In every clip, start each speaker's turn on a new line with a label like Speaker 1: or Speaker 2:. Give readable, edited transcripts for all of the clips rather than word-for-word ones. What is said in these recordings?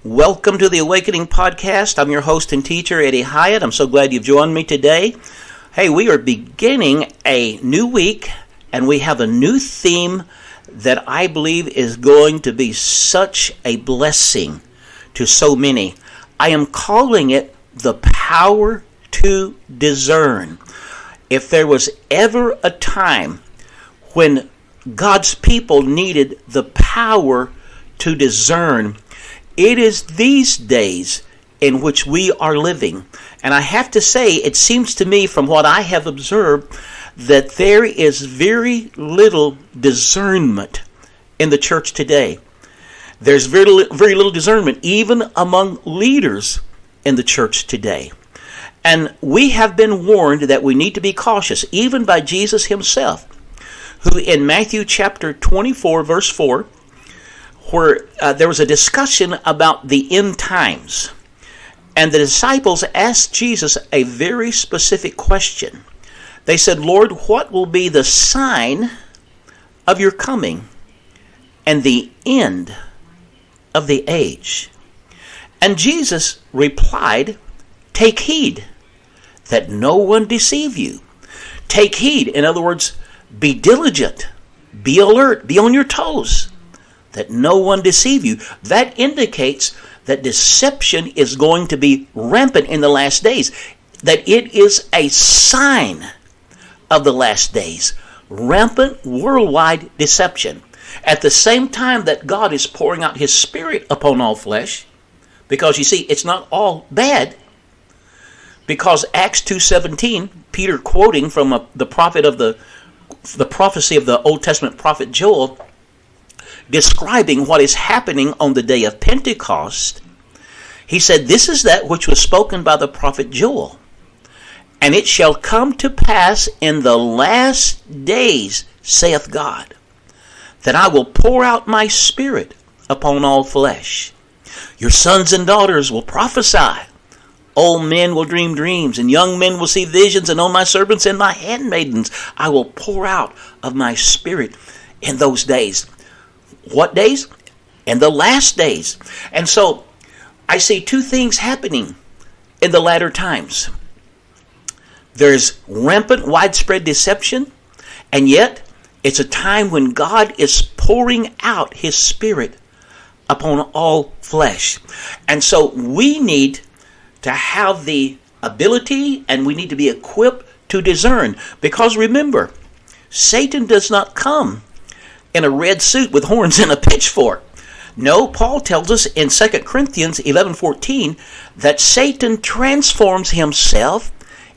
Speaker 1: Welcome to the Awakening Podcast. I'm your host and teacher, Eddie Hyatt. I'm so glad you've joined me today. Hey, we are beginning a new week, and we have a new theme that I believe is going to be such a blessing to so many. I am calling it the Power to Discern. If there was ever a time when God's people needed the power to discern, it is these days in which we are living. And I have to say, it seems to me from what I have observed that there is very little discernment in the church today. There's very little discernment even among leaders in the church today. And we have been warned that we need to be cautious, even by Jesus himself, who in Matthew chapter 24, verse 4, where there was a discussion about the end times. And the disciples asked Jesus a very specific question. They said, Lord, what will be the sign of your coming and the end of the age? And Jesus replied, take heed that no one deceive you. Take heed, in other words, be diligent, be alert, be on your toes, that no one deceive you. That indicates that deception is going to be rampant in the last days, that it is a sign of the last days. Rampant worldwide deception. At the same time that God is pouring out his Spirit upon all flesh, because you see, it's not all bad, because Acts 2:17, Peter quoting from the prophet of the prophecy of the Old Testament prophet Joel, describing what is happening on the day of Pentecost, he said, this is that which was spoken by the prophet Joel. And it shall come to pass in the last days, saith God, that I will pour out my Spirit upon all flesh. Your sons and daughters will prophesy. Old men will dream dreams, and young men will see visions, and on my servants and my handmaidens I will pour out of my Spirit in those days. What days? In the last days. And so I see two things happening in the latter times. There's rampant, widespread deception, and yet it's a time when God is pouring out his Spirit upon all flesh. And so we need to have the ability, and we need to be equipped to discern. Because remember, Satan does not come in a red suit with horns and a pitchfork. No, Paul tells us in 2 Corinthians 11:14 that Satan transforms himself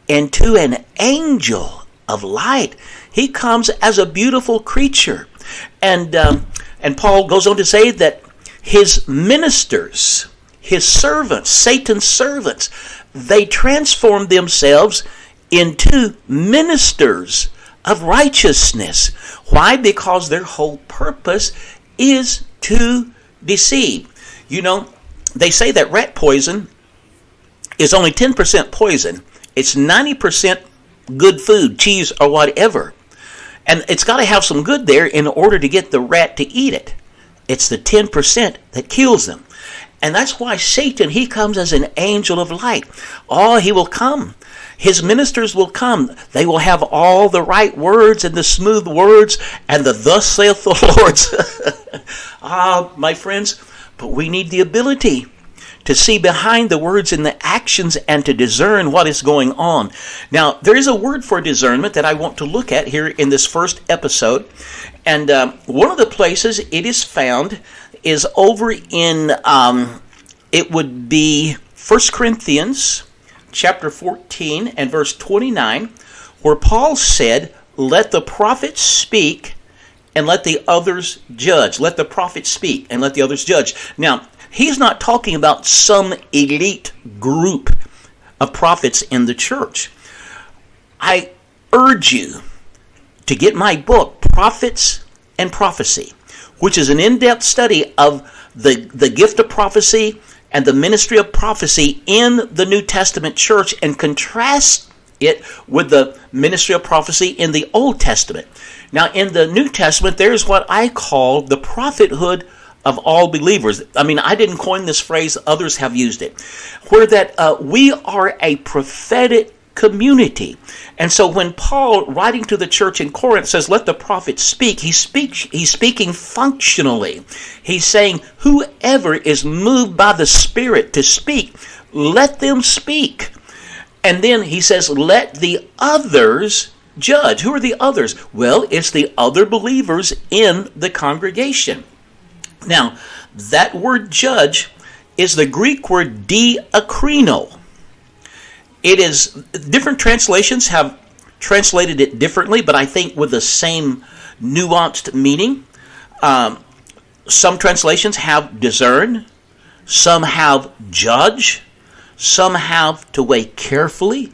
Speaker 1: into an angel of light. He comes as a beautiful creature. And Paul goes on to say that his ministers, his servants, Satan's servants, they transform themselves into ministers of righteousness. Why? Because their whole purpose is to deceive. You know, they say that rat poison is only 10% poison. It's 90% good food, cheese or whatever. And it's got to have some good there in order to get the rat to eat it. It's the 10% that kills them. And that's why Satan, he comes as an angel of light. Oh, he will come. His ministers will come. They will have all the right words and the smooth words and the thus saith the Lord. My friends, but we need the ability to see behind the words and the actions and to discern what is going on. Now, there is a word for discernment that I want to look at here in this first episode. And one of the places it is found is over in, it would be 1 Corinthians chapter 14 and verse 29, where Paul said, let the prophets speak and let the others judge. Let the prophets speak and let the others judge. Now, he's not talking about some elite group of prophets in the church. I urge you to get my book, Prophets and Prophecy, which is an in-depth study of the gift of prophecy and the ministry of prophecy in the New Testament church, and contrast it with the ministry of prophecy in the Old Testament. Now, in the New Testament, there's what I call the prophethood of all believers. I mean, I didn't coin this phrase, others have used it, where that we are a prophetic community. And so when Paul, writing to the church in Corinth, says, let the prophet speak, he's speaking functionally. He's saying, whoever is moved by the Spirit to speak, let them speak. And then he says, let the others judge. Who are the others? Well, it's the other believers in the congregation. Now, that word judge is the Greek word diakrino. It is, different translations have translated it differently, but I think with the same nuanced meaning. Some translations have discern, some have judge, some have to weigh carefully.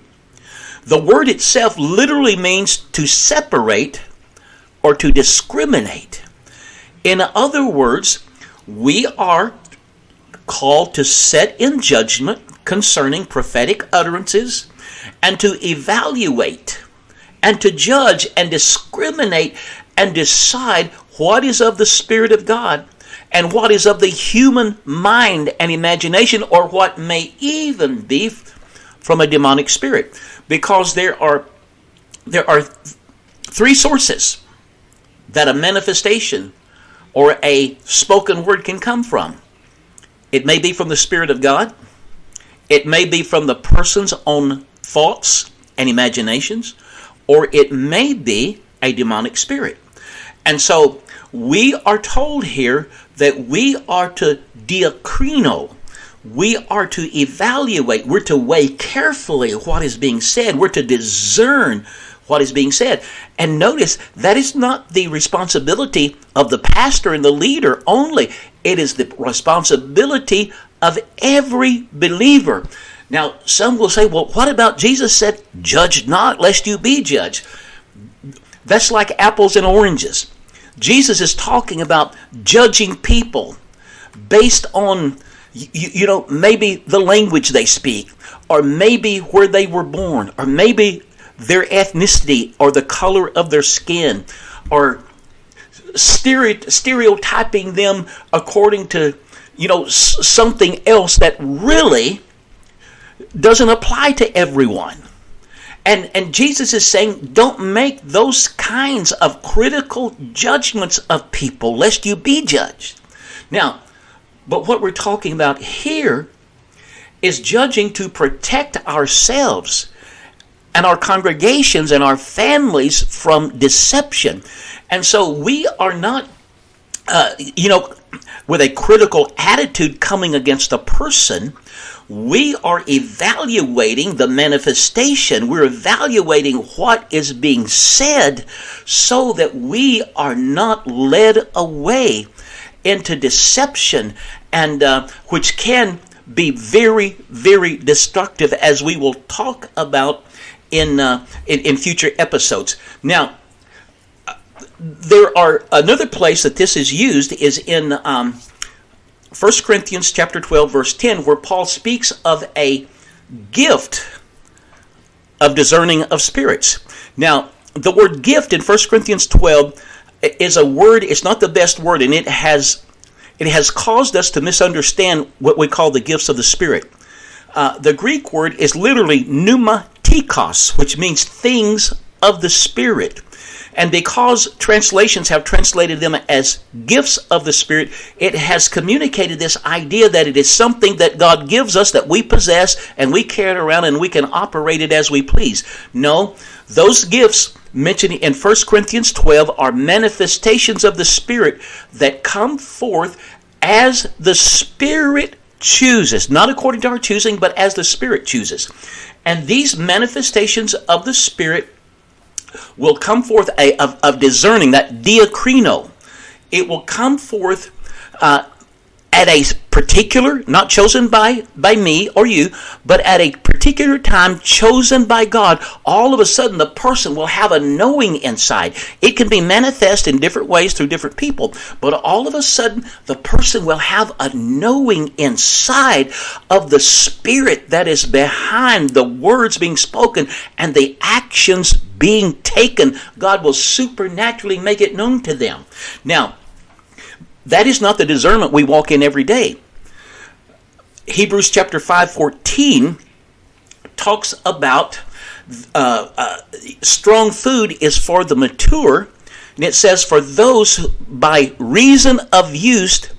Speaker 1: The word itself literally means to separate or to discriminate. In other words, we are called to set in judgment concerning prophetic utterances and to evaluate and to judge and discriminate and decide what is of the Spirit of God and what is of the human mind and imagination, or what may even be from a demonic spirit. Because there are three sources that a manifestation or a spoken word can come from. It may be from the Spirit of God. It may be from the person's own thoughts and imaginations, or it may be a demonic spirit. And so we are told here that we are to diakrino. We are to evaluate. We're to weigh carefully what is being said. We're to discern what is being said. And notice, that is not the responsibility of the pastor and the leader only. It is the responsibility of every believer. Now, some will say, well, what about Jesus said, judge not, lest you be judged? That's like apples and oranges. Jesus is talking about judging people based on, maybe the language they speak, or maybe where they were born, or maybe their ethnicity, or the color of their skin, or stereotyping them according to, something else that really doesn't apply to everyone. And Jesus is saying, don't make those kinds of critical judgments of people, lest you be judged. Now, but what we're talking about here is judging to protect ourselves and our congregations and our families from deception. And so we are not, with a critical attitude coming against a person. We are evaluating the manifestation. We're evaluating what is being said so that we are not led away into deception, and which can be very, very destructive, as we will talk about in future episodes. Now, there are another place that this is used is in 1 Corinthians chapter 12, verse 10, where Paul speaks of a gift of discerning of spirits. Now, the word gift in 1 Corinthians 12 is a word, it's not the best word, and it has caused us to misunderstand what we call the gifts of the Spirit. The Greek word is literally pneumatikos, which means things of the Spirit. And because translations have translated them as gifts of the Spirit, it has communicated this idea that it is something that God gives us that we possess and we carry it around and we can operate it as we please. No, those gifts mentioned in 1 Corinthians 12 are manifestations of the Spirit that come forth as the Spirit chooses. Not according to our choosing, but as the Spirit chooses. And these manifestations of the Spirit will come forth of discerning, that diakrino. It will come forth at a particular, not chosen by me or you, but at a particular time chosen by God. All of a sudden, the person will have a knowing inside. It can be manifest in different ways through different people, but all of a sudden, the person will have a knowing inside of the Spirit that is behind the words being spoken and the actions being taken. God will supernaturally make it known to them. Now, that is not the discernment we walk in every day. Hebrews chapter 5:14 talks about strong food is for the mature, and it says, for those who, by reason of use,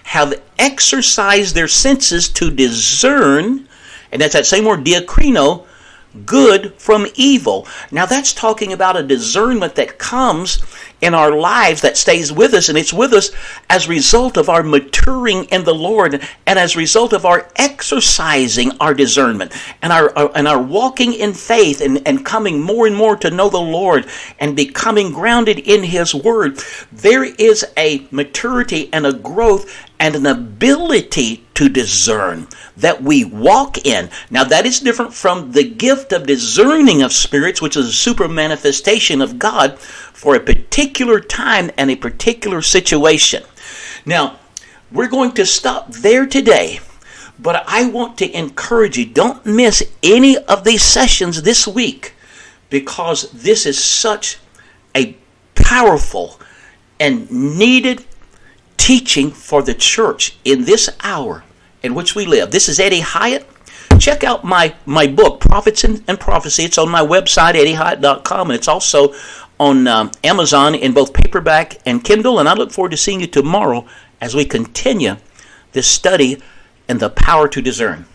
Speaker 1: have exercised their senses to discern, and that's that same word, diakrino, good from evil. Now that's talking about a discernment that comes in our lives, that stays with us, and it's with us as a result of our maturing in the Lord, and as a result of our exercising our discernment, and our walking in faith, and coming more and more to know the Lord, and becoming grounded in His Word. There is a maturity and a growth and an ability to discern that we walk in. Now that is different from the gift of discerning of spirits, which is a super manifestation of God for a particular time and a particular situation. Now, we're going to stop there today, but I want to encourage you, don't miss any of these sessions this week, because this is such a powerful and needed teaching for the church in this hour in which we live. This is Eddie Hyatt. Check out my book, Prophets and Prophecy. It's on my website, eddieHyatt.com, and it's also on Amazon in both paperback and Kindle. And I look forward to seeing you tomorrow as we continue this study in the Power to Discern.